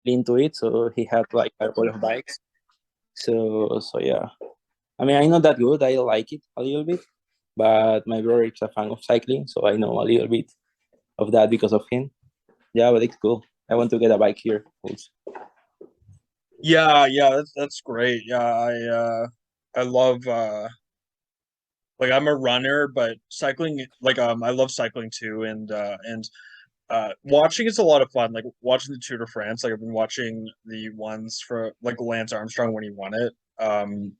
into it, so he had like a couple of bikes. So yeah, I mean, I'm not that good. I like it a little bit, but my brother is a fan of cycling, so I know a little bit of that because of him. Yeah, but it's cool. I want to get a bike here also. Yeah, that's great. Yeah, I love like I'm a runner, but cycling like I love cycling too, and watching is a lot of fun. Like watching the Tour de France. Like I've been watching the ones for like Lance Armstrong when he won it.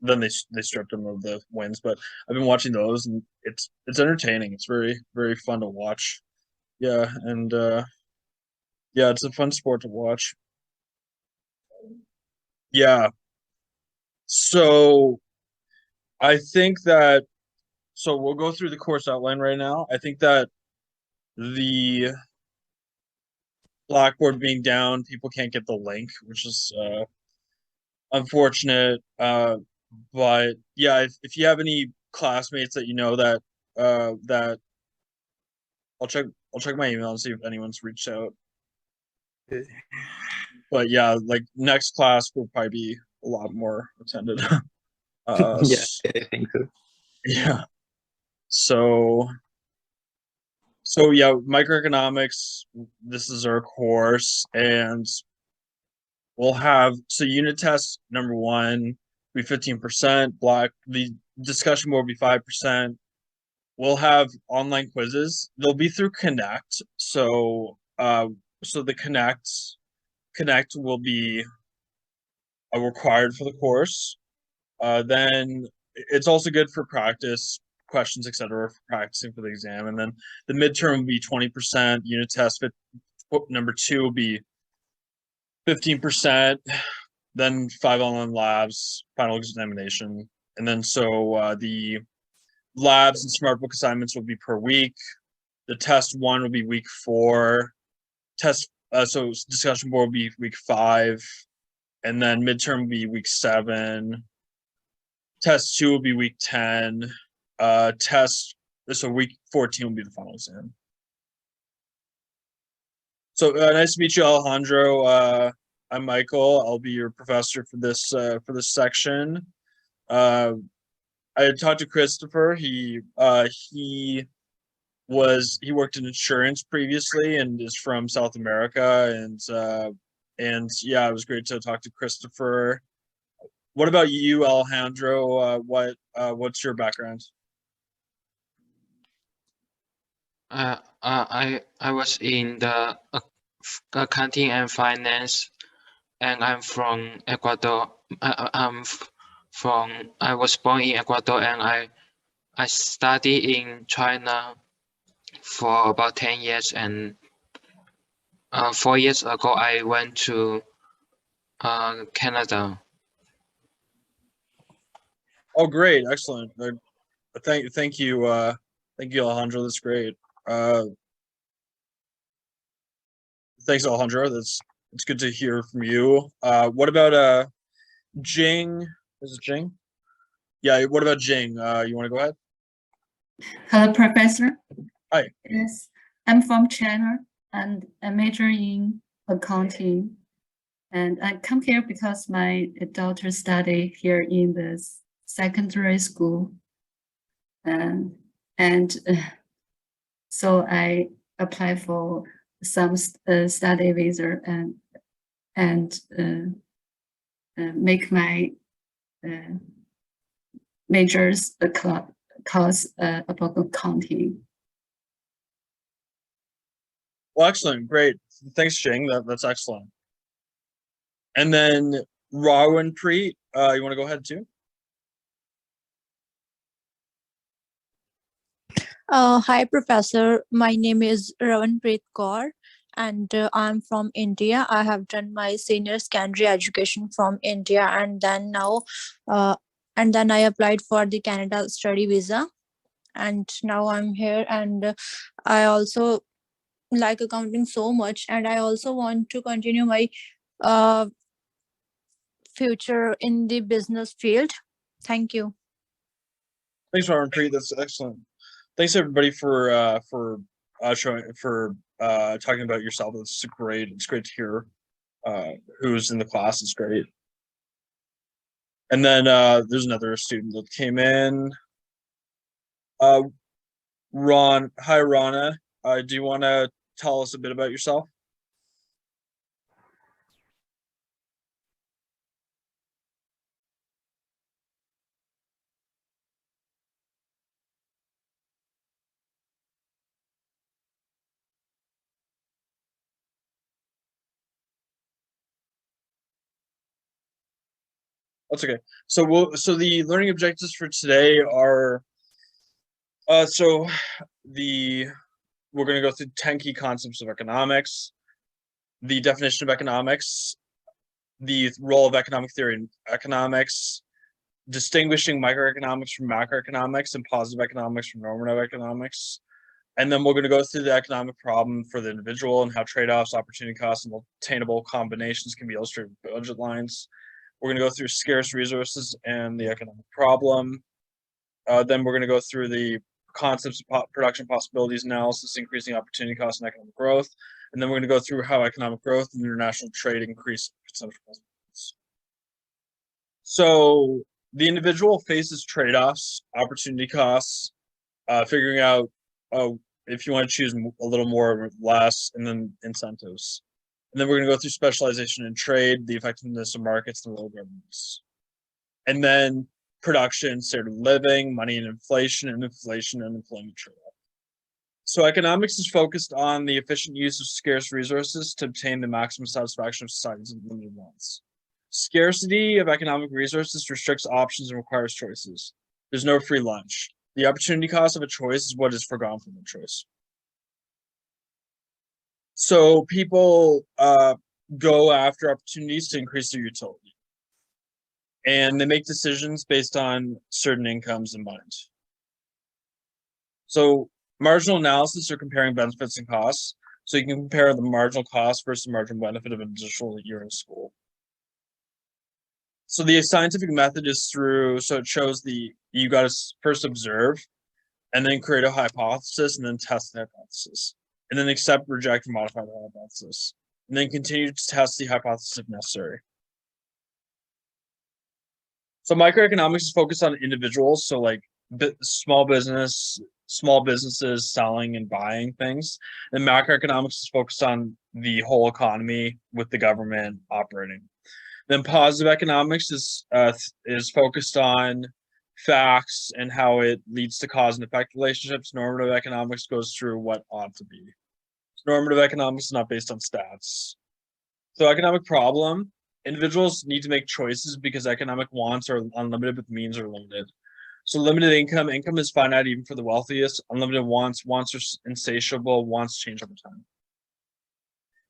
Then they stripped him of the wins, but I've been watching those, and it's entertaining. It's very fun to watch. Yeah, and yeah, it's a fun sport to watch. Yeah. So I think that so we'll go through the course outline right now. I think that the Blackboard being down, people can't get the link, which is unfortunate. But yeah, if you have any classmates that you know that I'll check I'll check my email and see if anyone's reached out. But yeah, like next class will probably be a lot more attended. Yeah, I think so. Yeah. So so yeah, microeconomics. This is our course, and we'll have so unit test number one be 15%. The discussion will be 5%. We'll have online quizzes. They'll be through Connect. So the Connect will be required for the course. Then it's also good for practice questions, etc., for practicing for the exam. And then the midterm will be 20%. Unit test number two will be 15%. Then 5 online labs, final examination, and then the labs and smart book assignments will be per week. The test one will be week 4. So discussion board will be week 5, and then midterm will be week 7. Test 2 will be week 10. So week 14 will be the final exam. So nice to meet you, Alejandro. I'm Michael. I'll be your professor for this section. Uh, I talked to Christopher. He worked in insurance previously and is from South America, and yeah, it was great to talk to Christopher. What about you, Alejandro? What's your background? I was in the accounting and finance, and I'm from Ecuador. I was born in Ecuador, and I studied in China for about 10 years, and 4 years ago I went to Canada. Oh, great, excellent. Thank you, Alejandro. That's great. Thanks, Alejandro. It's good to hear from you. What about Jing? Is it Jing? Yeah. What about Jing? You want to go ahead? Hello, Professor. Hi. Yes, I'm from China and I major in accounting. And I come here because my daughter study here in the secondary school. And so I apply for some study visa and make my majors course about accounting. Well, excellent, great. Thanks, Jing. That's excellent. And then Rawan Preet, you want to go ahead too? Hi, Professor. My name is Ravanpreet Kaur, and I'm from India. I have done my senior secondary education from India, and then I applied for the Canada study visa, and now I'm here. And I also like accounting so much, and I also want to continue my uh, future in the business field. Thank you. Thanks, Rawan Preet. That's excellent. Thanks everybody for showing talking about yourself. It's great. It's great to hear. who's in the class is great. And then there's another student that came in. Ron, hi Rana. Do you want to tell us a bit about yourself? That's okay. So the learning objectives for today are we're going to go through 10 key concepts of economics, the definition of economics, the role of economic theory in economics, distinguishing microeconomics from macroeconomics and positive economics from normative economics. And then we're going to go through the economic problem for the individual and how trade-offs, opportunity costs, and obtainable combinations can be illustrated with budget lines. We're going to go through scarce resources and the economic problem. Then we're going to go through the concepts of production possibilities analysis, increasing opportunity costs, and economic growth. And then we're going to go through how economic growth and international trade increase potential possibilities. So the individual faces trade-offs, opportunity costs, figuring out if you want to choose a little more or less, and then incentives. And then we're going to go through specialization in trade, the effectiveness of markets, and low governance. And then production, standard of living, money and inflation and employment trade-off. So economics is focused on the efficient use of scarce resources to obtain the maximum satisfaction of society's limited wants. Scarcity of economic resources restricts options and requires choices. There's no free lunch. The opportunity cost of a choice is what is forgone from the choice. So people go after opportunities to increase their utility. And they make decisions based on certain incomes in mind. So marginal analysis are comparing benefits and costs. So you can compare the marginal cost versus the marginal benefit of an additional year in school. So the scientific method is so it shows you got to first observe and then create a hypothesis and then test the hypothesis. And then accept, reject, and modify the hypothesis. And then continue to test the hypothesis if necessary. So microeconomics is focused on individuals, so like small businesses selling and buying things. And macroeconomics is focused on the whole economy with the government operating. Then positive economics is focused on facts and how it leads to cause and effect relationships. Normative economics goes through what ought to be. Normative economics is not based on stats. So economic problem, individuals need to make choices because economic wants are unlimited, but means are limited. So limited income is finite even for the wealthiest. Unlimited wants are insatiable, wants change over time.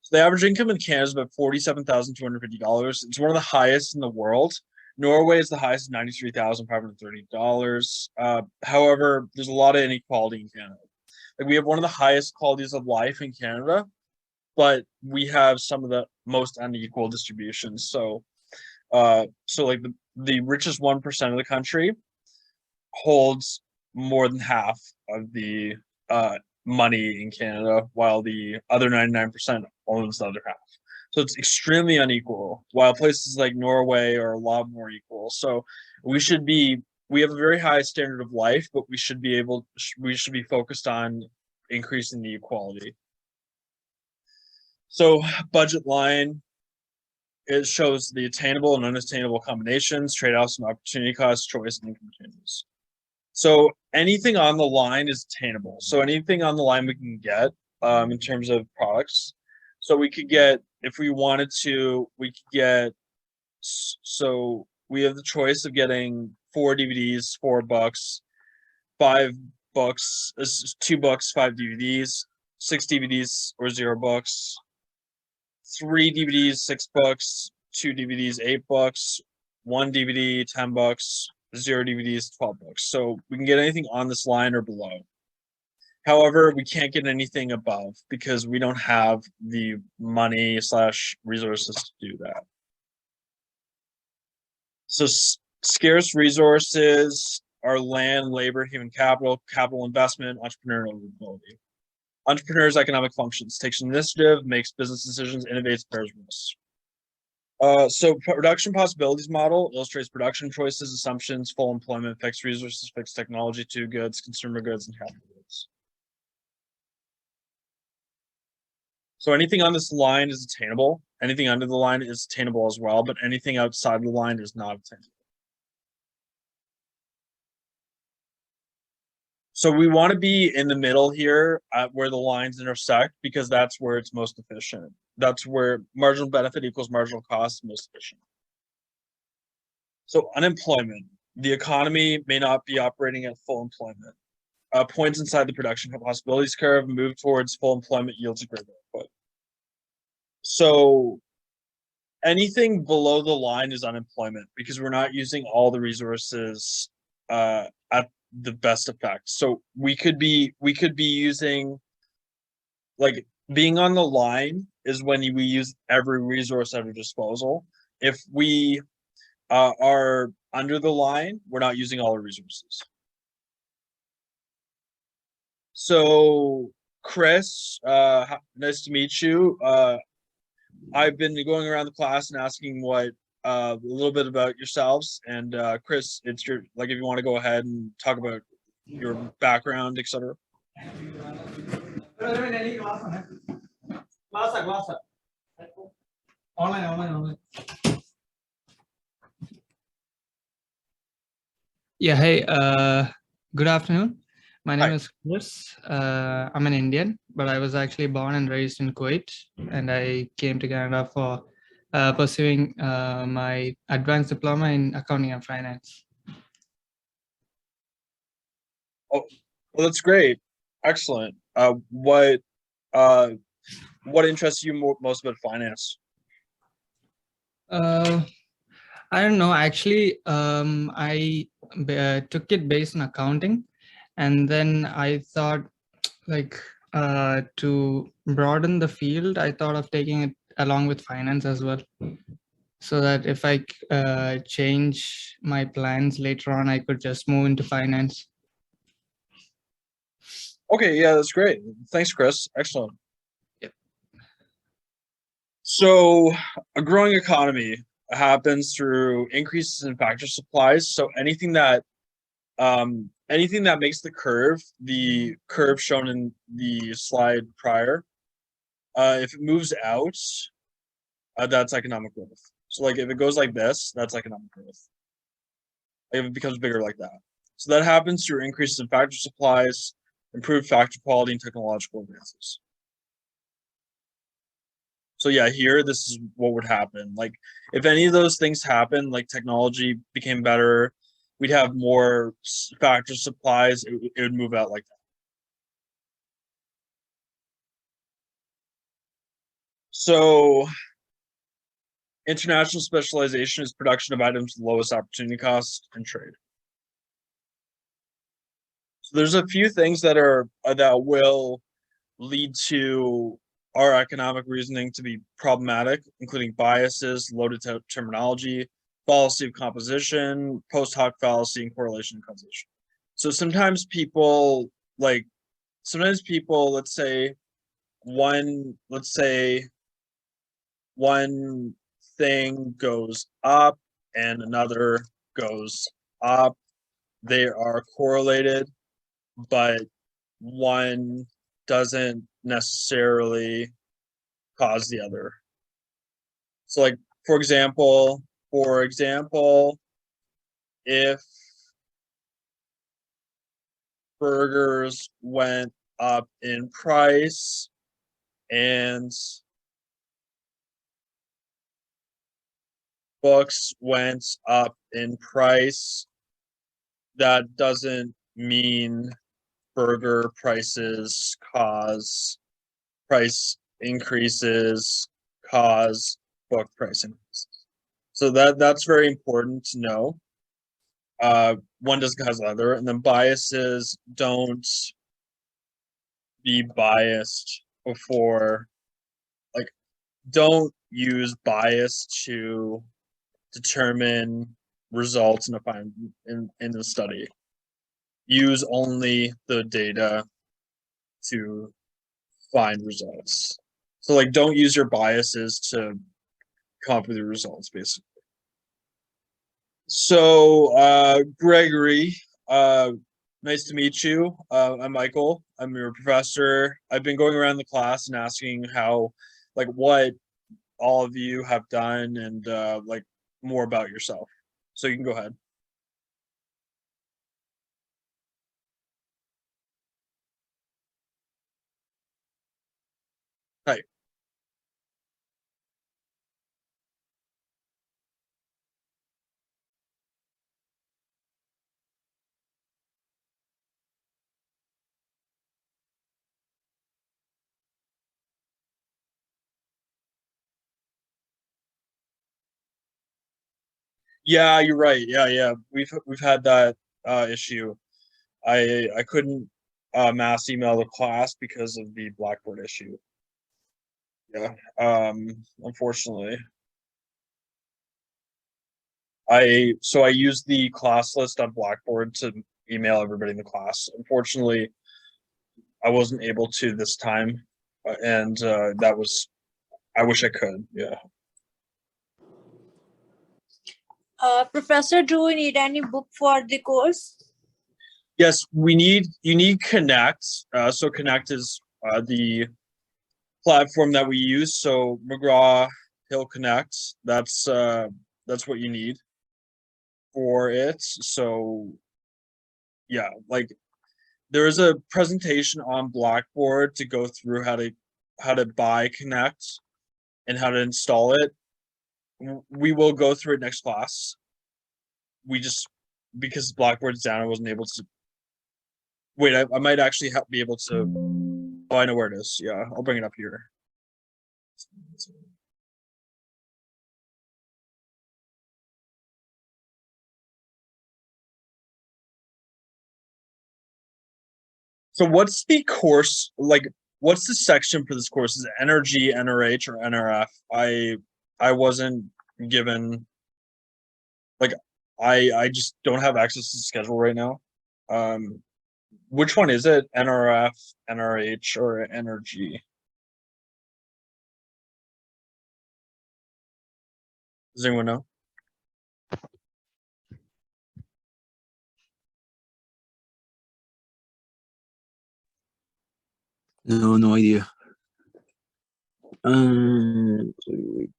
So the average income in Canada is about $47,250. It's one of the highest in the world. Norway is the highest, $93,530. However, there's a lot of inequality in Canada. Like we have one of the highest qualities of life in Canada, but we have some of the most unequal distributions. So like the richest 1% of the country holds more than half of the money in Canada, while the other 99% owns the other half. So it's extremely unequal, while places like Norway are a lot more equal. So we have a very high standard of life, but we should be focused on increasing the equality. So budget line, it shows the attainable and unattainable combinations, trade-offs, and opportunity costs, choice, and income changes. So anything on the line is attainable. So anything on the line we can get in terms of products. So we could get, if we wanted to, so we have the choice of getting 4 DVDs, $4, 5 books, $2, 5 DVDs, 6 DVDs or $0, 3 DVDs, $6, 2 DVDs, $8, 1 DVD, $10, 0 DVDs, $12. So we can get anything on this line or below. However, we can't get anything above because we don't have the money / resources to do that. So scarce resources are land, labor, human capital, capital investment, entrepreneurial ability. Entrepreneurs' economic functions, takes initiative, makes business decisions, innovates, bears risks. So production possibilities model illustrates production choices, assumptions, full employment, fixed resources, fixed technology, two goods, consumer goods, and capital goods. So anything on this line is attainable. Anything under the line is attainable as well, but anything outside the line is not attainable. So we want to be in the middle here at where the lines intersect, because that's where it's most efficient. That's where marginal benefit equals marginal cost most efficient. So unemployment, the economy may not be operating at full employment. Points inside the production possibilities curve move towards full employment yields a greater output. So anything below the line is unemployment, because we're not using all the resources at the best effect. So we could be using, like, being on the line is when we use every resource at our disposal. If we are under the line, we're not using all our resources. So Chris, nice to meet you. I've been going around the class and asking what a little bit about yourselves, and Chris, it's your, like, if you want to go ahead and talk about your background, etc. Yeah, hey, good afternoon. My name Hi. is Chris. I'm an Indian, but I was actually born and raised in Kuwait, and I came to Canada for pursuing my advanced diploma in accounting and finance. Oh, well, that's great. Excellent. What interests you most about finance? I don't know. Actually, I took it based on accounting, and then I thought, like, to broaden the field, I thought of taking it along with finance as well, so that if I change my plans later on, I could just move into finance. Okay, yeah, that's great. Thanks, Chris. Excellent. Yep. So a growing economy happens through increases in factor supplies. So anything that makes the curve shown in the slide prior, if it moves out, that's economic growth. So, like, if it goes like this, that's economic growth. Like, if it becomes bigger like that. So that happens through increases in factor supplies, improved factor quality, and technological advances. So yeah, here, this is what would happen. Like, if any of those things happen, like technology became better, we'd have more factor supplies, it would move out like that. So international specialization is production of items with lowest opportunity cost and trade. So there's a few things that will lead to our economic reasoning to be problematic, including biases, loaded terminology, fallacy of composition, post hoc fallacy, and correlation and causation. So sometimes people, let's say one thing goes up and another goes up. They are correlated, but one doesn't necessarily cause the other. So, like, for example, if burgers went up in price and books went up in price, that doesn't mean burger prices cause price increases cause book price increases. So that's very important to know. One doesn't cause the other, and then biases, don't be biased before, like, don't use bias to determine results in the study. Use only the data to find results. So, like, don't use your biases to come up with your results, basically. So, Gregory, nice to meet you. I'm Michael. I'm your professor. I've been going around the class and asking how, like, what all of you have done and like more about yourself. So you can go ahead. Hi. Yeah, you're right. Yeah. We've had that issue. I couldn't mass email the class because of the Blackboard issue. Yeah. Unfortunately. I used the class list on Blackboard to email everybody in the class. Unfortunately, I wasn't able to this time, and that was. I wish I could. Yeah. Professor, do we need any book for the course? Yes, you need Connect. So Connect is the platform that we use. So McGraw Hill Connect. That's what you need for it. So yeah, like there is a presentation on Blackboard to go through how to buy Connect and how to install it. We will go through it next class. We just because Blackboard's down, I wasn't able to. Wait, I might actually be able to. Oh, I know where it is. Yeah, I'll bring it up here. So what's the course like? What's the section for this course? Is it energy, NRH, or NRF? I wasn't given like I just don't have access to the schedule right now. Which one is it? NRF, NRH, or energy? Does anyone know? No, no idea. Wait.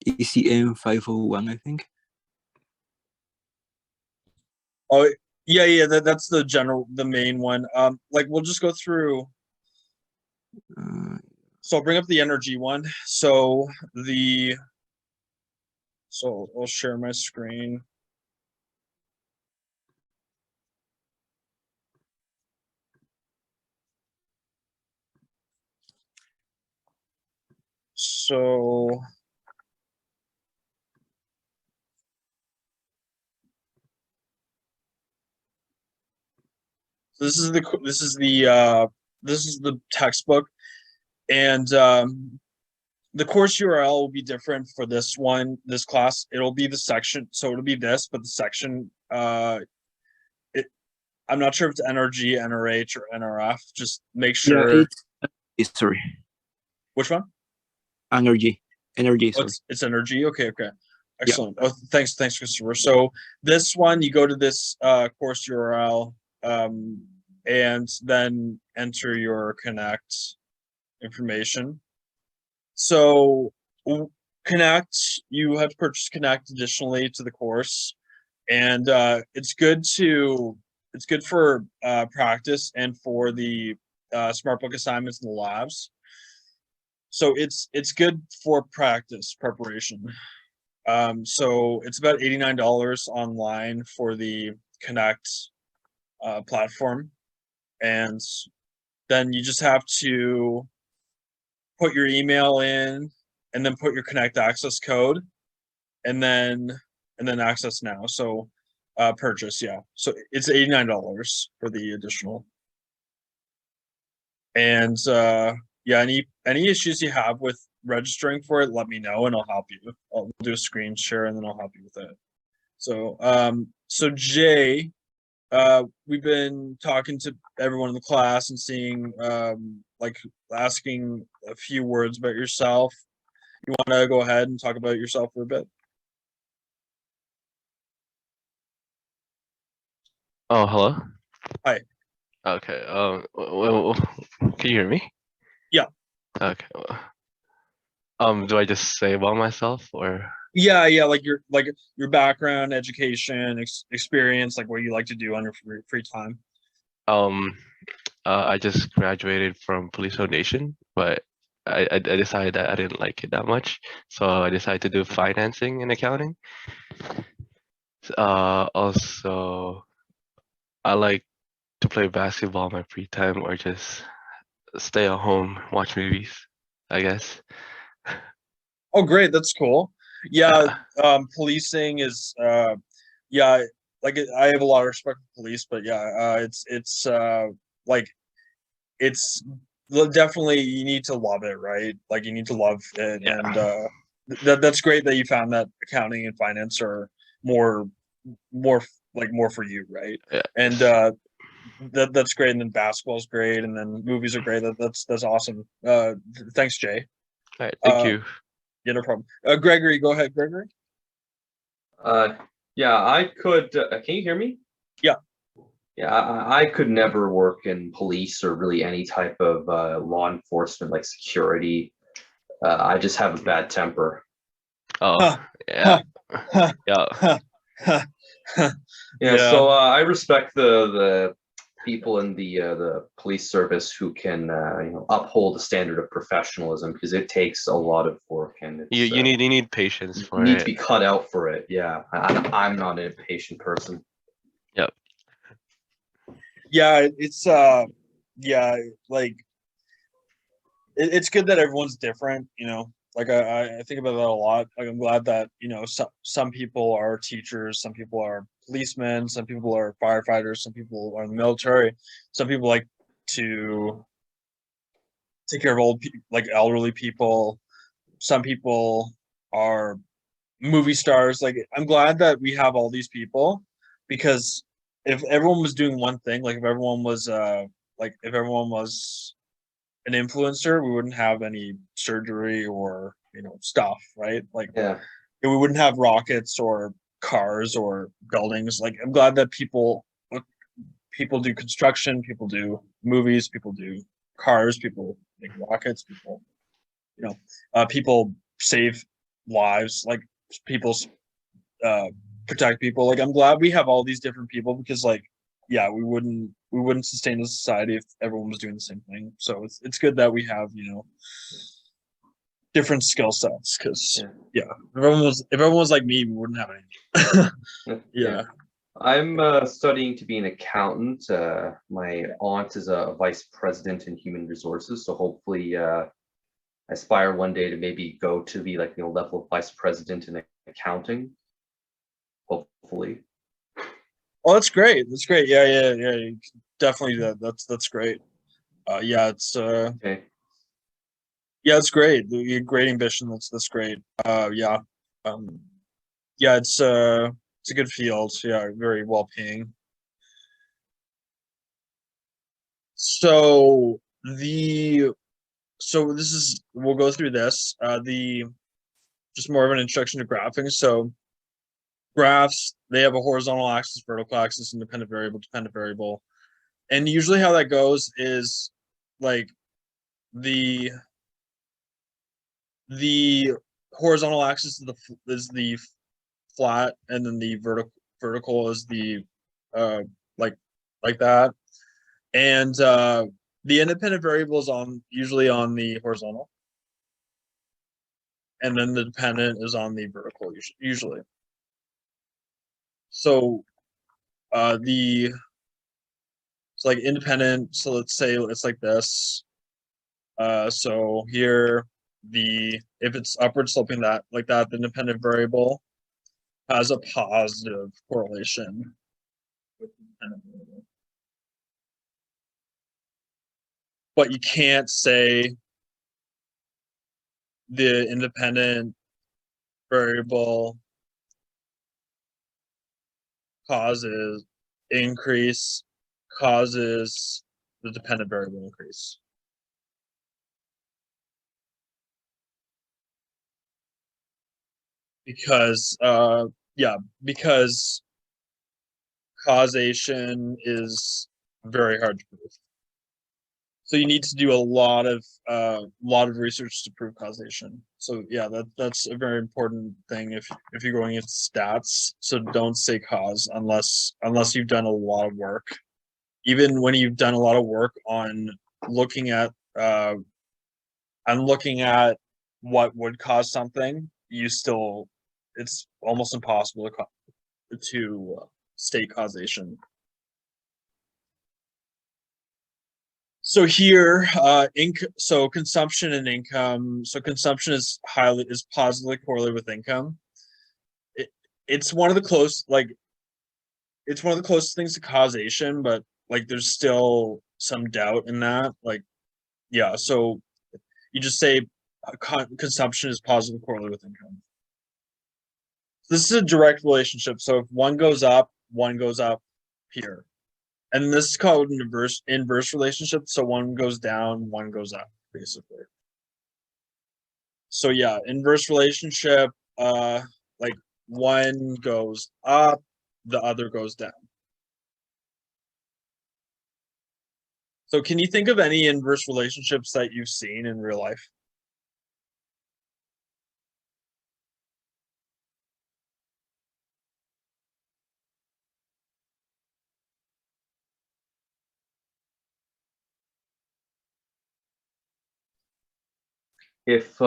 ECM 501, I think. Oh yeah. That's the main one. Like we'll just go through. So I'll bring up the energy one. So I'll share my screen. So this is the textbook, and the course URL will be different for this class. It'll be the section, so it'll be this, but the section I'm not sure if it's NRG, NRH, or NRF. Just make sure. Yeah, it's sorry. Which one? Energy. Oh, Sorry. it's energy. Okay. Excellent. Yeah. Oh, thanks, Christopher. So this one, you go to this course URL, and then enter your Connect information. So Connect, you have to purchase Connect additionally to the course, and it's good for practice and for the SmartBook assignments in the labs. So it's good for practice preparation. So it's about $89 online for the Connect platform, and then you just have to put your email in, and then put your Connect access code, and then access now. So purchase, yeah. So it's $89 for the additional. And yeah, any issues you have with registering for it, let me know and I'll help you. I'll do a screen share and then I'll help you with it. So so Jay, we've been talking to everyone in the class and seeing, like asking a few words about yourself. You want to go ahead and talk about yourself for a bit? Oh, hello. Hi. Okay. Can you hear me? Yeah. Okay. Do I just say about myself or? Yeah, like your background, education, experience, like what you like to do on your free time. I just graduated from Police Foundation, but I decided that I didn't like it that much, so I decided to do financing and accounting. Also, I like to play basketball in my free time or just stay at home, watch movies, I guess. Oh, great, that's cool. Yeah, policing is yeah, like I have a lot of respect for police, but yeah, it's like it's definitely you need to love it, right? Like you need to love it, Yeah. and that's great that you found that accounting and finance are more more for you, right? Yeah. And that's great, and then basketball's great, and then movies are great. That's awesome. Thanks, Jay. All right. Thank you. Yeah, no problem. Gregory, go ahead, Gregory. Yeah, I could. Can you hear me? Yeah. Yeah, I could never work in police or really any type of law enforcement like security. I just have a bad temper. Oh, Huh. yeah. Huh. Yeah. Yeah, Yeah. so I respect the people in the police service who can uphold the standard of professionalism because it takes a lot of work and it's, You need patience you for need it. to be cut out for it. Yeah, I'm not an impatient person. Yep. Yeah, it's yeah, like it's good that everyone's different, you know. Like I think about that a lot. Like I'm glad that, you know, some people are teachers, some people are policemen, some people are firefighters, some people are in the military, some people like to take care of like elderly people, some people are movie stars. Like I'm glad that we have all these people because if everyone was doing one thing, like if everyone was an influencer, we wouldn't have any surgery or, you know, stuff, right? Like Yeah. we wouldn't have rockets or cars or buildings. Like I'm glad that people do construction, people do movies, people do cars, people make rockets, people, you know, people save lives, like people uh protect people. Like I'm glad we have all these different people because, like, yeah, we wouldn't sustain a society if everyone was doing the same thing. So it's good that we have, you know, different skill sets because yeah, if everyone was like me, we wouldn't have any. Yeah. I'm studying to be an accountant. My aunt is a vice president in human resources, so hopefully I aspire one day to maybe go to be like, you know, level of vice president in accounting. Hopefully. Oh, that's great. That's great. Yeah. Definitely that's great. Yeah, it's Okay. yeah, it's great. You have great ambition. That's great. Yeah. Yeah, it's a good field. Yeah, very well paying. So this is, we'll go through this. The just more of an introduction to graphing. So graphs, they have a horizontal axis, vertical axis, independent variable, dependent variable. And usually how that goes is like the horizontal axis is the flat, and then the vertical is the uh like that. And the independent variable is usually on the horizontal, and then the dependent is on the vertical usually. So it's like independent, so let's say it's like this. So here if it's upward sloping that like that, the independent variable has a positive correlation with the dependent variable. But you can't say the independent variable causes increase causes the dependent variable increase? Because because causation is very hard to prove. So you need to do a lot of research to prove causation. So yeah, that's a very important thing if you're going into stats. So don't say cause unless you've done a lot of work. Even when you've done a lot of work on looking at what would cause something, it's almost impossible to state causation. So here, so consumption and income. So consumption is positively correlated with income. It's one of the closest things to causation, but like there's still some doubt in that. Like, yeah, so you just say consumption is positively correlated with income. This is a direct relationship. So if one goes up here. And this is called an inverse relationship. So one goes down, one goes up, basically. So yeah, inverse relationship, like one goes up, the other goes down. So can you think of any inverse relationships that you've seen in real life? If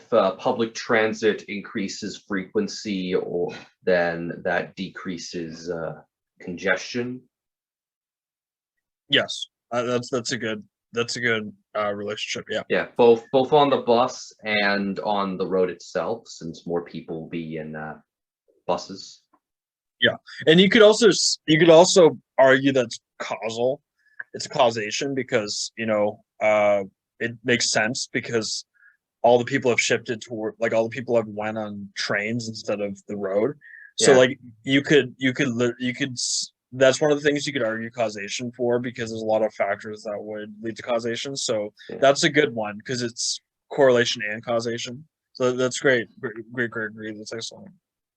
public transit increases frequency, then that decreases congestion. Yes, that's a good relationship. Yeah. Yeah, both on the bus and on the road itself, since more people will be in buses. Yeah, and you could also argue that's causal. It's a causation because it makes sense because all the people have shifted toward, like, all the people have went on trains instead of the road. So Yeah. like you could that's one of the things you could argue causation for, because there's a lot of factors that would lead to causation. So Yeah. that's a good one because it's correlation and causation. So that's great. Great. That's excellent.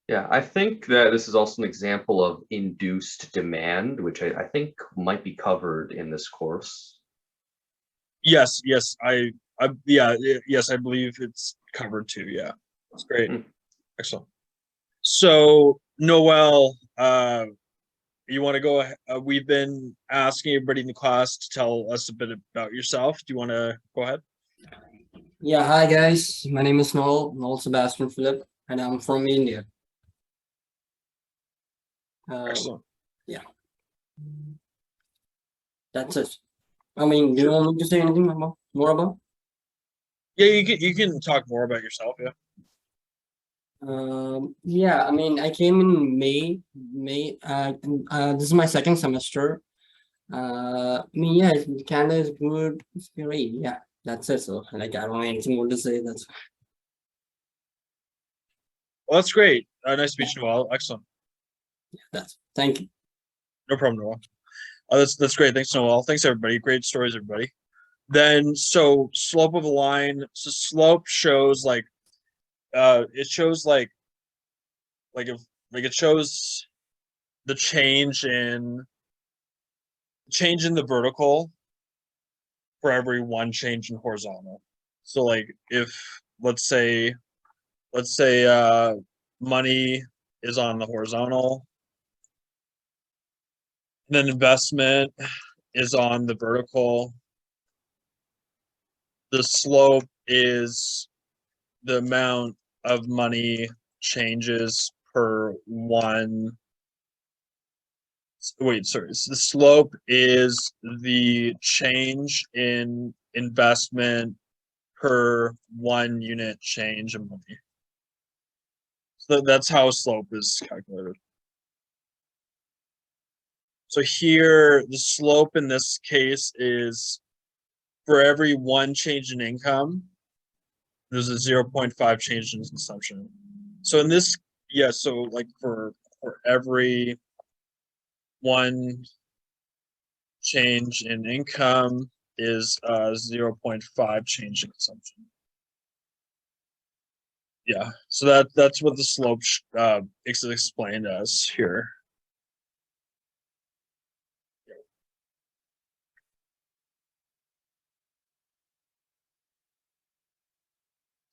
Yeah, I think that this is also an example of induced demand, which I think might be covered in this course. Yes, I believe it's covered too. Yeah, that's great. Excellent. So Noel, you want to go ahead? We've been asking everybody in the class to tell us a bit about yourself. Do you want to go ahead? Yeah, hi guys. My name is Noel Sebastian Philip, and I'm from India. Excellent. Yeah. That's it. I mean, do you want me to say anything more about? Yeah, you can talk more about yourself. Yeah. Yeah, I mean, I came in May. This is my second semester. I mean, yeah, Canada is good. It's great. Yeah, that's it. So, like, I don't have anything more to say. That's Well, that's great. Nice to meet you, Noel. Excellent. Thank you. No problem, Noel. That's great. Thanks, Noel. Thanks, everybody. Great stories, everybody. Then, so slope of a line. So slope shows like, it shows like if it shows the change in the vertical for every one change in horizontal. So like if let's say money is on the horizontal, then investment is on the vertical. The slope is the amount of money changes per one. Wait, sorry. The slope is the change in investment per 1 unit change in money. So that's how slope is calculated. So here, the slope in this case is for every 1 change in income, there's a 0.5 change in consumption. So in this, yeah, so like for every 1 change in income is 0.5 change in consumption. Yeah, so that's what the slope is explained as here.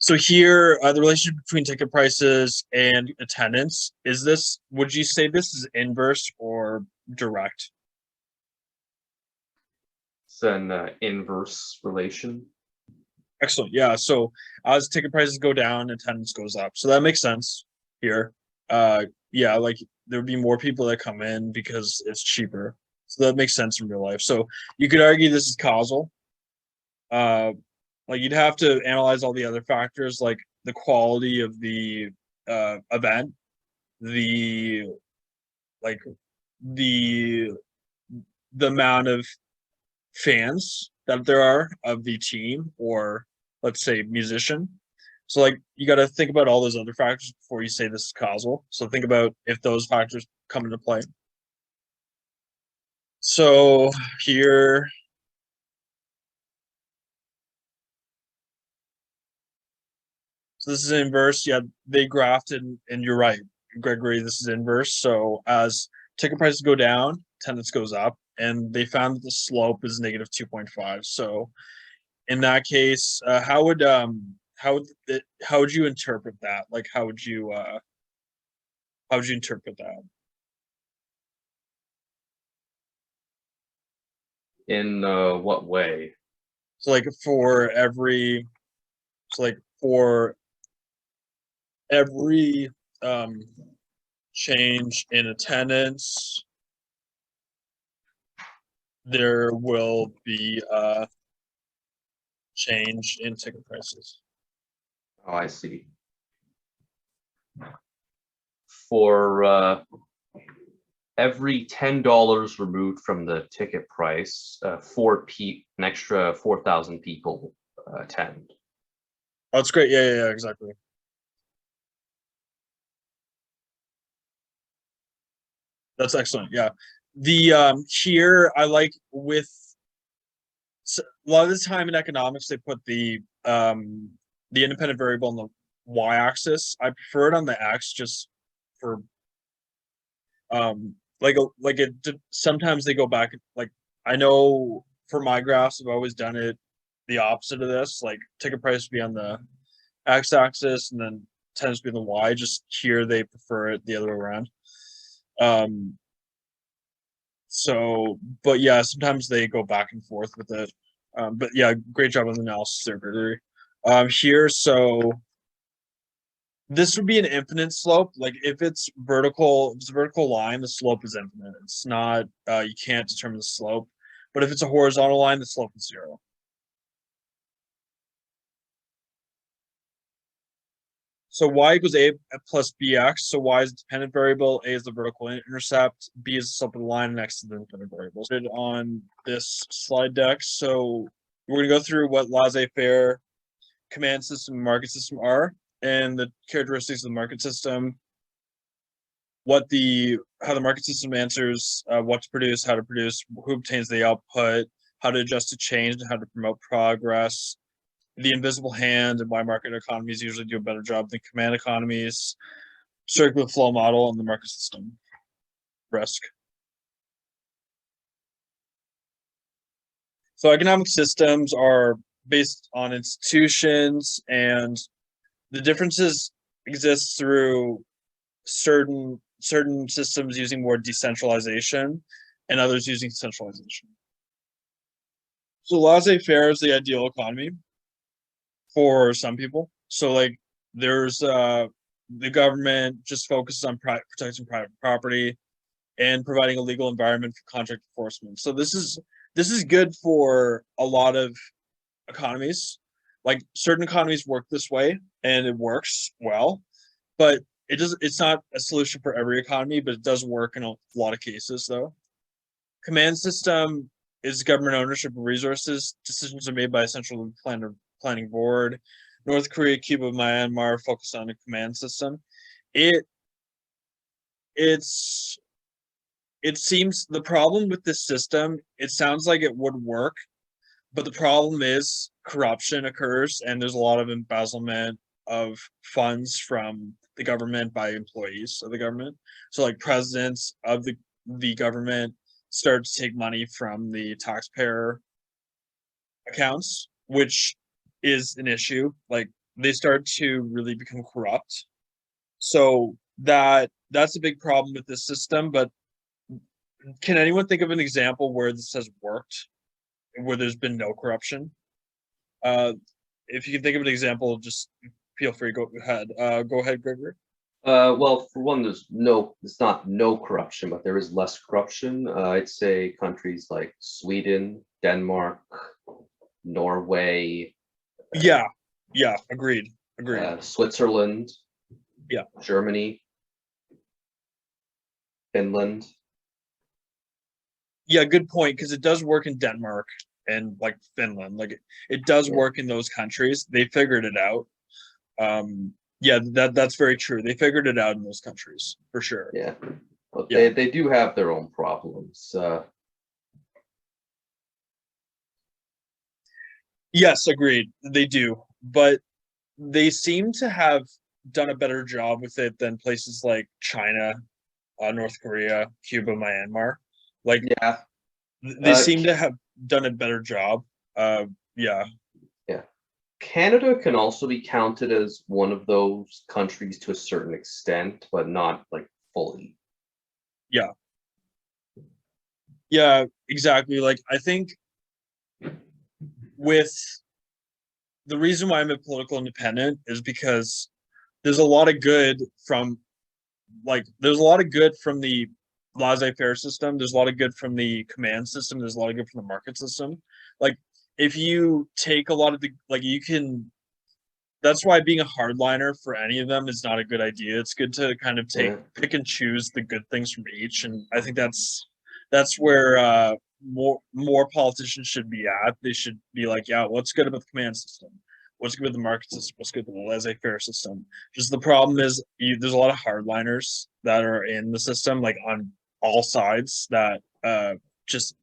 So here, the relationship between ticket prices and attendance, would you say this is inverse or direct? It's an inverse relation. Excellent. Yeah. So as ticket prices go down, attendance goes up. So that makes sense here. Yeah, like there would be more people that come in because it's cheaper. So that makes sense in real life. So you could argue this is causal. Like you'd have to analyze all the other factors, like the quality of the event, the like the amount of fans that there are of the team, or let's say musician. So like you got to think about all those other factors before you say this is causal. So think about if those factors come into play. So here, so this is inverse. Yeah, they grafted, and you're right, Gregory, this is inverse. So as ticket prices go down, attendance goes up, and they found that the slope is negative 2.5. So in that case, how would you interpret that? Like, how would you interpret that? In what way? So like for every change in attendance, there will be a change in ticket prices. Oh, I see. For every $10 removed from the ticket price, an extra 4,000 people attend. Oh, that's great. Yeah, exactly. That's excellent. Yeah. The here I like with a lot of the time in economics they put the independent variable on the y-axis. I prefer it on the x just for sometimes they go back, like I know for my graphs I've always done it the opposite of this, like ticket price be on the x-axis and then tends to be the y. Just here they prefer it the other way around. So but yeah, sometimes they go back and forth with it. But yeah, great job on the analysis there, Gregory. Here, so this would be an infinite slope. Like if it's a vertical line, the slope is infinite. It's not, you can't determine the slope. But if it's a horizontal line, the slope is 0. So y equals a plus bx. So y is the dependent variable, a is the vertical intercept, b is the slope of the line, and x is the independent variable. On this slide deck, so we're going to go through what laissez-faire, command system, and market system are, and the characteristics of the market system, how the market system answers what to produce, how to produce, who obtains the output, how to adjust to change, and how to promote progress, the invisible hand, and why market economies usually do a better job than command economies, circular flow model, and the market system risk. So economic systems are based on institutions, and the differences exist through certain systems using more decentralization and others using centralization. So laissez-faire is the ideal economy for some people. So like there's the government just focuses on protecting private property and providing a legal environment for contract enforcement. So this is good for a lot of economies. Like certain economies work this way and it works well, but it's not a solution for every economy, but it does work in a lot of cases though. Command system is government ownership of resources. Decisions are made by a central planning board. North Korea, Cuba, Myanmar focus on a command system. It's it seems the problem with this system, it sounds like it would work, but the problem is corruption occurs and there's a lot of embezzlement of funds from the government by employees of the government. So like presidents of the government start to take money from the taxpayer accounts, which is an issue. Like they start to really become corrupt. So that's a big problem with this system. But can anyone think of an example where this has worked, where there's been no corruption? If you can think of an example, just feel free. Go ahead. Go ahead, Gregory. Well, for one, it's not no corruption, but there is less corruption. I'd say countries like Sweden, Denmark, Norway. Yeah, agreed. Switzerland. Yeah. Germany. Finland. Yeah, good point, because it does work in Denmark and like Finland. Like it does work in those countries. They figured it out. Yeah, that's very true. They figured it out in those countries for sure. Yeah, but they do have their own problems. Yes, agreed. They do, but they seem to have done a better job with it than places like China, North Korea, Cuba, Myanmar. Like, yeah, they seem to have done a better job. Yeah. Canada can also be counted as one of those countries to a certain extent, but not like fully. Yeah. Yeah, exactly. Like I think with the reason why I'm a political independent is because there's a lot of good from the laissez-faire system. There's a lot of good from the command system. There's a lot of good from the market system. Like if you take a lot of that's why being a hardliner for any of them is not a good idea. It's good to kind of pick and choose the good things from each. And I think that's where more politicians should be at. They should be like, yeah, what's good about the command system? What's good with the market system? What's good with the laissez-faire system? Just the problem is there's a lot of hardliners that are in the system, like on all sides, that just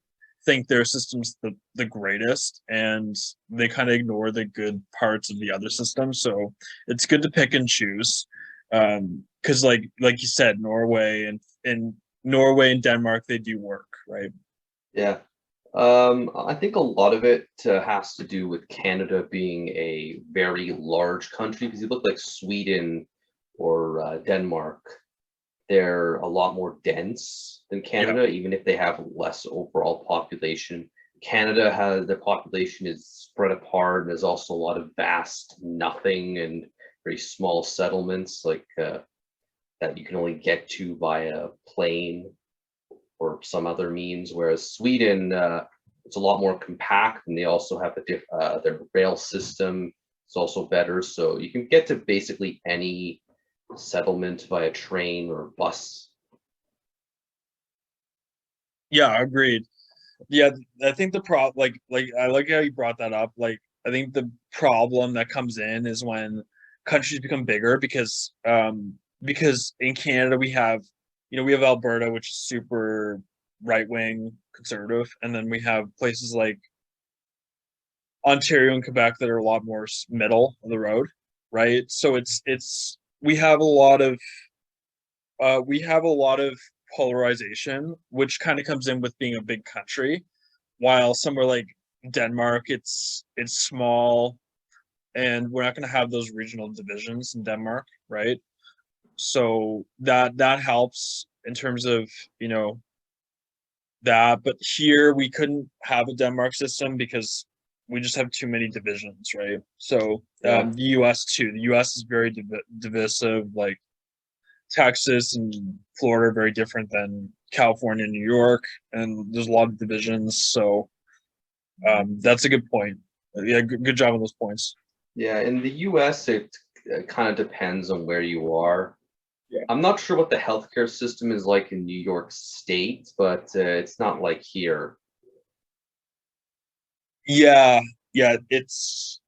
think their system's the greatest, and they kind of ignore the good parts of the other system. So it's good to pick and choose, because like you said, Norway and Denmark, they do work, right? Yeah. I think a lot of it has to do with Canada being a very large country, because you look like Sweden or Denmark, they're a lot more dense than Canada, even if they have less overall population. Canada their population is spread apart, and there's also a lot of vast nothing and very small settlements like that you can only get to via plane or some other means, whereas Sweden, it's a lot more compact, and they also have their rail system is also better, so you can get to basically any settlement via train or bus. Yeah, agreed. Yeah, I think the like I like how you brought that up. Like I think the problem that comes in is when countries become bigger, because in Canada we have Alberta, which is super right wing conservative, and then we have places like Ontario and Quebec that are a lot more middle of the road, right? So we have a lot of polarization, which kind of comes in with being a big country, while somewhere like Denmark, it's small, and we're not going to have those regional divisions in Denmark, right? So that helps in terms of that. But here we couldn't have a Denmark system because we just have too many divisions, right? So the US too. The US is very divisive. Like Texas and Florida are very different than California and New York, and there's a lot of divisions. So that's a good point. Yeah, good job on those points. Yeah, in the US, it kind of depends on where you are. Yeah. I'm not sure what the healthcare system is like in New York State, but it's not like here. Yeah, here it's.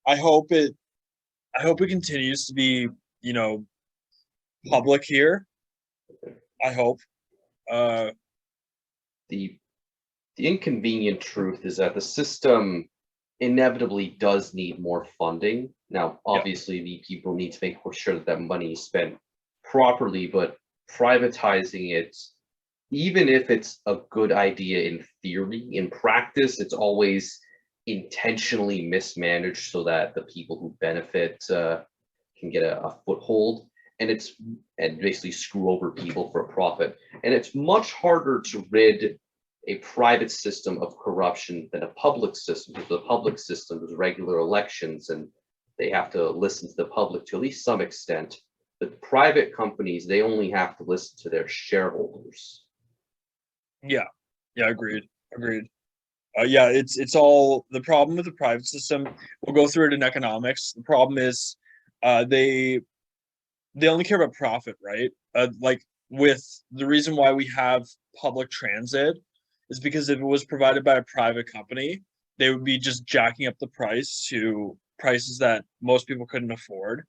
I hope it continues to be, public here. I hope. The inconvenient truth is that the system inevitably does need more funding. Now, obviously, the people need to make sure that that money is spent properly, but privatizing it, even if it's a good idea in theory, in practice, it's always intentionally mismanaged so that the people who benefit can get a foothold, and basically screw over people for a profit. And it's much harder to rid a private system of corruption than a public system, because the public system is regular elections and they have to listen to the public to at least some extent. But private companies, they only have to listen to their shareholders. Yeah, agreed. Yeah, it's all the problem with the private system. We'll go through it in economics. The problem is they only care about profit, right? Like with the reason why we have public transit is because if it was provided by a private company, they would be just jacking up the price to prices that most people couldn't afford,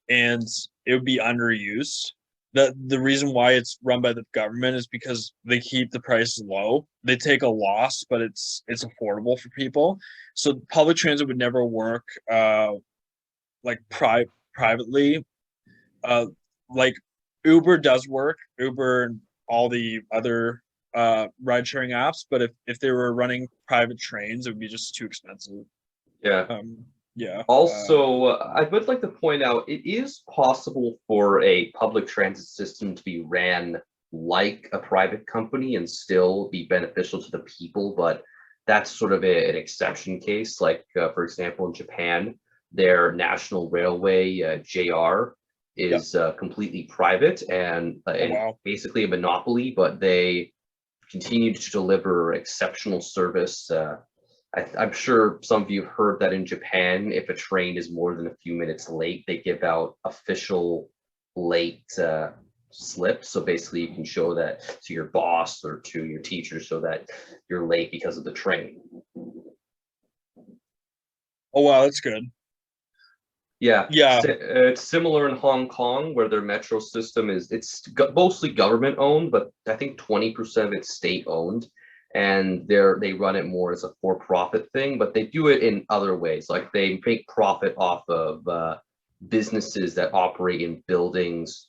and it would be underused. The reason why it's run by the government is because they keep the prices low. They take a loss, but it's affordable for people. So public transit would never work like privately. Like Uber does work, Uber and all the other ride sharing apps, but if they were running private trains, it would be just too expensive. Yeah. Yeah. Also, I would like to point out, it is possible for a public transit system to be ran like a private company and still be beneficial to the people, but that's sort of an exception case. Like, for example, in Japan, their national railway, JR, is completely private and basically a monopoly, but they continue to deliver exceptional service. I'm sure some of you have heard that in Japan, if a train is more than a few minutes late, they give out official late slips. So basically you can show that to your boss or to your teacher so that you're late because of the train. Oh, wow, that's good. Yeah. Yeah. It's similar in Hong Kong, where their metro system it's mostly government owned, but I think 20% of it's state owned. And they run it more as a for-profit thing, but they do it in other ways. Like they make profit off of businesses that operate in buildings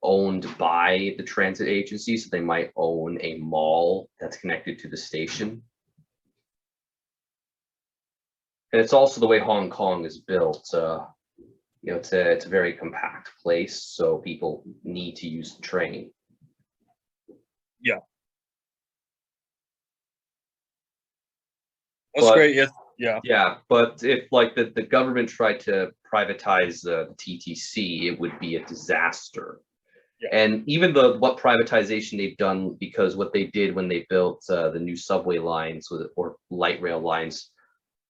owned by the transit agency. So they might own a mall that's connected to the station. And it's also the way Hong Kong is built. It's a very compact place, so people need to use the train. Yeah. That's great. Yeah. But if like the government tried to privatize the TTC, it would be a disaster. Yeah. And even what privatization they've done, because what they did when they built the new subway lines or light rail lines,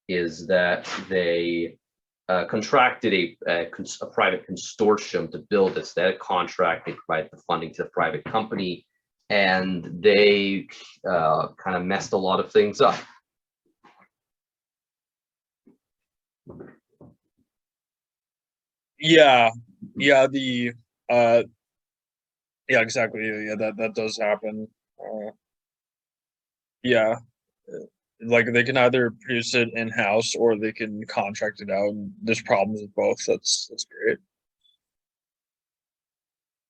is that they contracted a private consortium to build this. That contract, they provided the funding to the private company, and they kind of messed a lot of things up. Yeah, exactly. Yeah, that does happen. Yeah, like they can either produce it in-house or they can contract it out, and there's problems with both. That's great.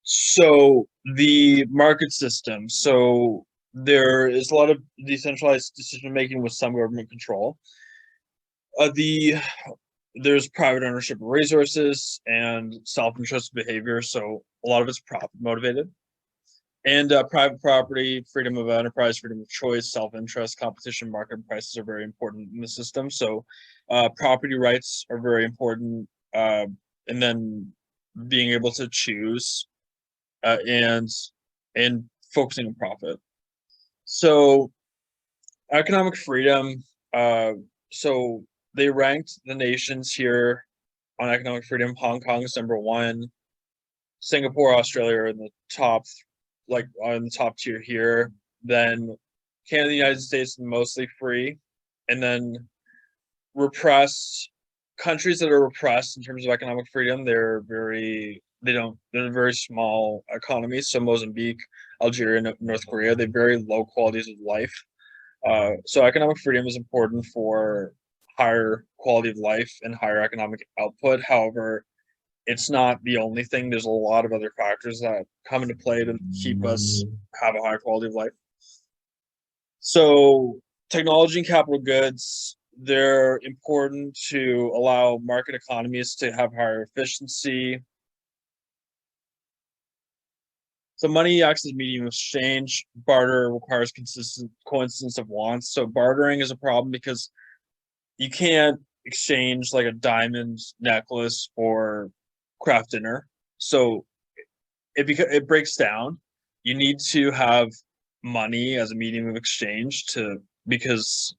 So the market system. So there is a lot of decentralized decision making with some government control. There's private ownership of resources and self-interest behavior. So a lot of it's profit motivated. And private property, freedom of enterprise, freedom of choice, self-interest, competition, market prices are very important in the system. So property rights are very important. And then being able to choose and focusing on profit. So economic freedom. So they ranked the nations here on economic freedom. Hong Kong is #1. Singapore, Australia are in the top, like on the top tier here. Then Canada, the United States, mostly free. And then repressed countries that are repressed in terms of economic freedom, they're very they're very small economies. So Mozambique, Algeria, North Korea, they have very low qualities of life. So economic freedom is important for higher quality of life and higher economic output. However, it's not the only thing. There's a lot of other factors that come into play to keep us have a higher quality of life. So technology and capital goods, they're important to allow market economies to have higher efficiency. So money acts as medium of exchange. Barter requires consistent coincidence of wants. So bartering is a problem because you can't exchange like a diamond necklace for craft dinner. So it breaks down. You need to have money as a medium of exchange because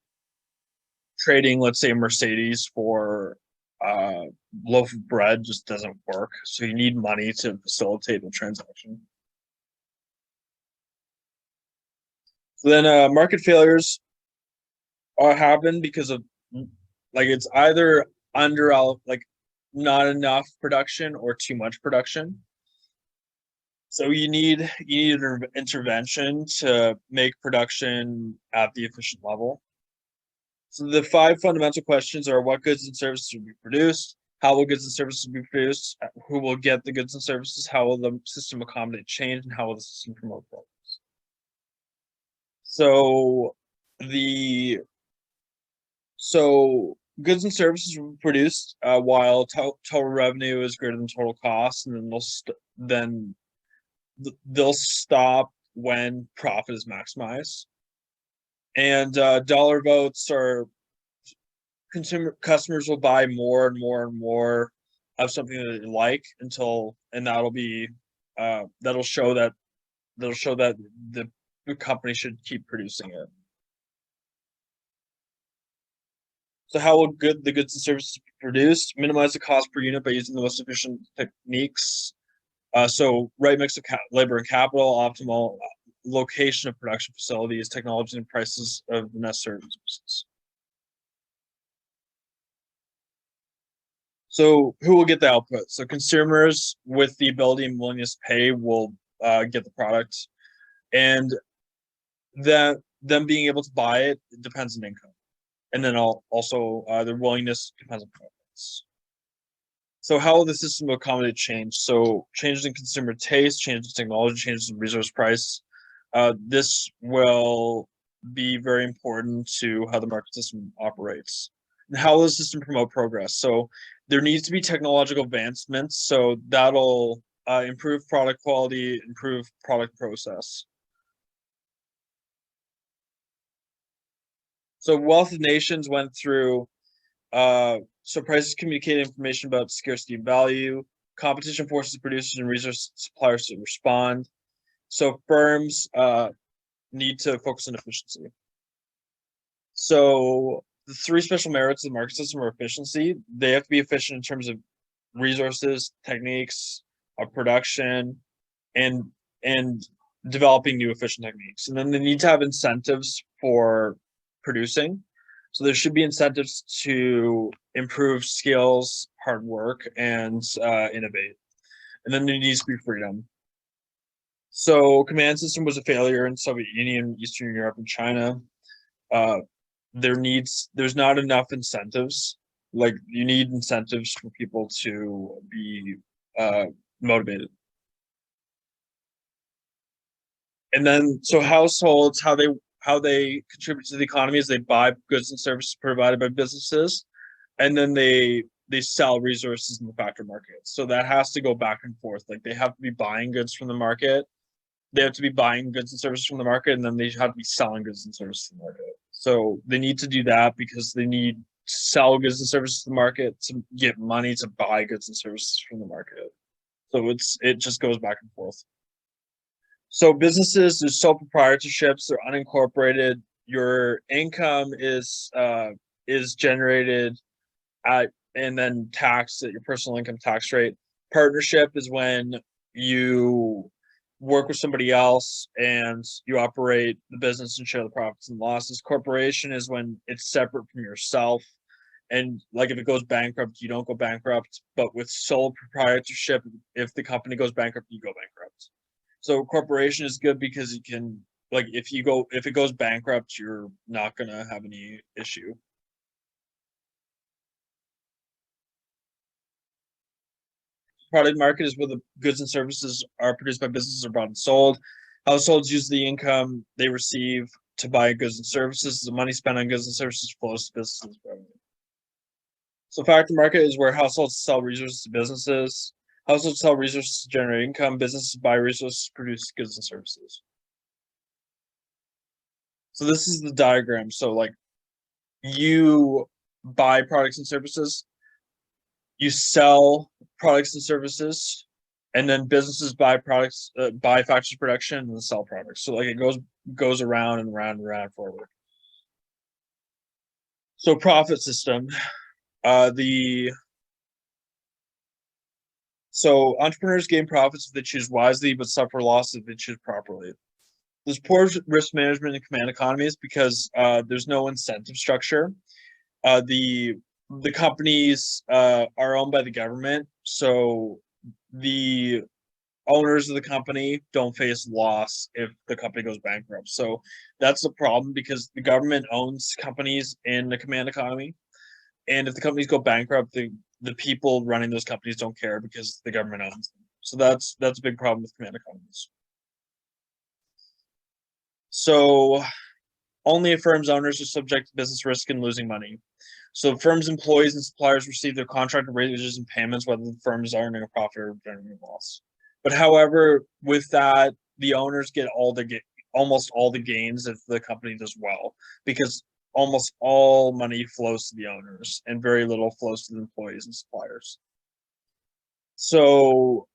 trading, let's say, a Mercedes for a loaf of bread just doesn't work. So you need money to facilitate the transaction. So then market failures happen because of like it's either like not enough production or too much production. So you need an intervention to make production at the efficient level. So the 5 fundamental questions are: what goods and services will be produced? How will goods and services be produced? Who will get the goods and services? How will the system accommodate change? And how will the system promote progress? So goods and services will be produced while total revenue is greater than total cost, and then they'll stop when profit is maximized. And dollar votes are customers will buy more and more and more of something that they like and that'll show that the company should keep producing it. So how will the goods and services be produced? Minimize the cost per unit by using the most efficient techniques. So right mix of labor and capital, optimal location of production facilities, technology, and prices of the necessary resources. So who will get the output? So consumers with the ability and willingness to pay will get the product, and them being able to buy it depends on income, and then also their willingness depends on profits. So how will the system accommodate change? So changes in consumer taste, changes in technology, changes in resource price. This will be very important to how the market system operates. And how will the system promote progress? So there needs to be technological advancements. So that'll improve product quality, improve product process. So wealth of nations went through so prices communicate information about scarcity and value. Competition forces producers and resource suppliers to respond. So firms need to focus on efficiency. So the 3 special merits of the market system are efficiency. They have to be efficient in terms of resources, techniques, production, and developing new efficient techniques. And then they need to have incentives for producing. So there should be incentives to improve skills, hard work, and innovate. And then there needs to be freedom. So command system was a failure in Soviet Union, Eastern Europe, and China. There's not enough incentives. Like you need incentives for people to be motivated. And then so households, how they contribute to the economy is they buy goods and services provided by businesses, and then they sell resources in the factor market. So that has to go back and forth. Like they have to be buying goods from the market. They have to be buying goods and services from the market, and then they have to be selling goods and services to the market. So they need to do that because they need to sell goods and services to the market to get money to buy goods and services from the market. So it just goes back and forth. So businesses, there's sole proprietorships, they're unincorporated. Your income is generated and then taxed at your personal income tax rate. Partnership is when you work with somebody else and you operate the business and share the profits and losses. Corporation is when it's separate from yourself And like if it goes bankrupt, you don't go bankrupt. But with sole proprietorship, if the company goes bankrupt, you go bankrupt. So corporation is good because you can, like, if it goes bankrupt, you're not gonna have any issue. Product market is where the goods and services are produced by businesses are bought and sold. Households use the income they receive to buy goods and services. The money spent on goods and services flows to businesses' revenue. So factor market is where households sell resources to businesses. Households sell resources to generate income. Businesses buy resources to produce goods and services. So this is the diagram. So like you buy products and services, you sell products and services, and then businesses buy products, buy factory production and then sell products. So like it goes around and around and around forward. So profit system, so entrepreneurs gain profits if they choose wisely, but suffer loss if they choose properly. There's poor risk management in command economies because there's no incentive structure. The companies are owned by the government, so the owners of the company don't face loss if the company goes bankrupt. So that's the problem because the government owns companies in the command economy, and if the companies go bankrupt, the people running those companies don't care because the government owns them. So that's a big problem with command economies. So only a firm's owners are subject to business risk and losing money. So firms' employees and suppliers receive their contracted wages and payments whether the firm is earning a profit or generating a loss. But however, with that, the owners get almost all the gains if the company does well, because almost all money flows to the owners and very little flows to the employees and suppliers. So